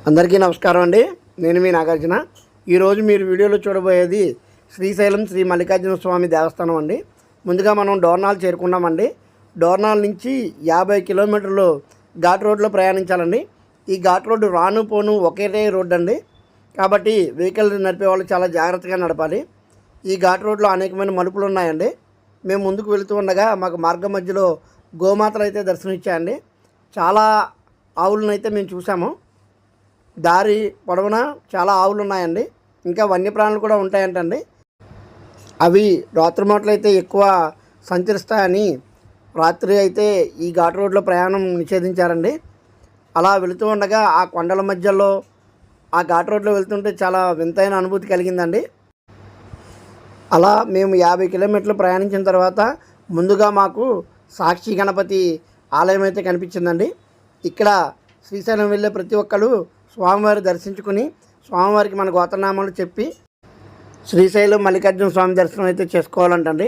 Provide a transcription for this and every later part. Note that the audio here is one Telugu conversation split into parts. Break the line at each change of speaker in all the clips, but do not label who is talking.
అందరికీ నమస్కారం అండి. నేను మీ నాగార్జున. ఈరోజు మీరు వీడియోలో చూడబోయేది శ్రీశైలం శ్రీ మల్లికార్జున స్వామి దేవస్థానం అండి. ముందుగా మనం డోర్నాల్ చేరుకున్నామండి. డోర్నాల్ నుంచి 50 కిలోమీటర్లు ఘాట్ రోడ్లో ప్రయాణించాలండి. ఈ ఘాట్ రోడ్డు రాను పోను ఒకే రోడ్డు అండి. కాబట్టి వెహికల్ నడిపే వాళ్ళు చాలా జాగ్రత్తగా నడపాలి. ఈ ఘాట్ రోడ్లో అనేకమైన మలుపులు ఉన్నాయండి. మేము ముందుకు వెళుతూ ఉండగా మాకు మార్గం మధ్యలో గోమాతలు అయితే దర్శనమిచ్చాయండి. చాలా ఆవులను అయితే మేము చూసాము. దారి పొడవునా చాలా ఆవులు ఉన్నాయండి. ఇంకా వన్యప్రాణులు కూడా ఉంటాయంటండి. అవి రాత్రిమాటలు అయితే ఎక్కువ సంచరిస్తాయని రాత్రి అయితే ఈ ఘాట్ రోడ్లో ప్రయాణం నిషేధించారండి. అలా వెళుతూ ఉండగా ఆ కొండల మధ్యలో ఆ ఘాట్ రోడ్లో వెళ్తుంటే చాలా వింతైన అనుభూతి కలిగిందండి. అలా మేము 50 కిలోమీటర్లు ప్రయాణించిన తర్వాత ముందుగా మాకు సాక్షి గణపతి ఆలయం అయితే కనిపించిందండి. ఇక్కడ శ్రీశైలం వెళ్ళే ప్రతి ఒక్కరు స్వామివారి దర్శించుకుని స్వామివారికి మన గోత్రనామాలు చెప్పి శ్రీశైలం మల్లికార్జున స్వామి దర్శనం అయితే చేసుకోవాలంటండి.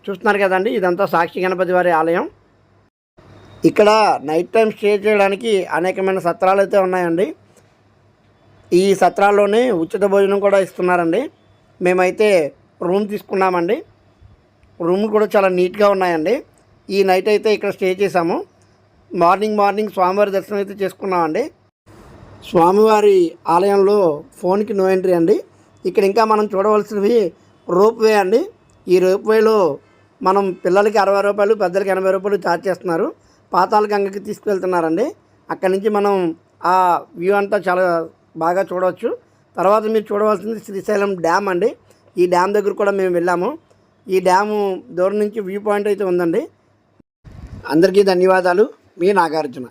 చూస్తున్నారు కదండి, ఇదంతా సాక్షి గణపతి వారి ఆలయం. ఇక్కడ నైట్ టైం స్టే చేయడానికి అనేకమైన సత్రాలు అయితే ఉన్నాయండి. ఈ సత్రాల్లోనే ఉచిత భోజనం కూడా ఇస్తున్నారండి. మేమైతే రూమ్ తీసుకున్నామండి. రూమ్ కూడా చాలా నీట్గా ఉన్నాయండి. ఈ నైట్ అయితే ఇక్కడ స్టే చేసాము. మార్నింగ్ స్వామివారి దర్శనం అయితే చేసుకున్నామండి. స్వామివారి ఆలయంలో ఫోన్కి నో ఎంట్రీ అండి. ఇక్కడ ఇంకా మనం చూడవలసినవి రోప్ వే అండి. ఈ రోప్ వేలో మనం పిల్లలకి 60 రూపాయలు, పెద్దలకి 80 రూపాయలు ఛార్జ్ చేస్తున్నారు. పాతాళ గంగకి తీసుకువెళ్తున్నారండి. అక్కడి నుంచి మనం ఆ వ్యూ అంతా చాలా బాగా చూడవచ్చు. తర్వాత మీరు చూడవలసింది శ్రీశైలం డ్యామ్ అండి. ఈ డ్యామ్ దగ్గర కూడా మేము వెళ్ళాము. ఈ డ్యాము దూరం నుంచి వ్యూ పాయింట్ అయితే ఉందండి. అందరికీ ధన్యవాదాలు. మీ నాగార్జున.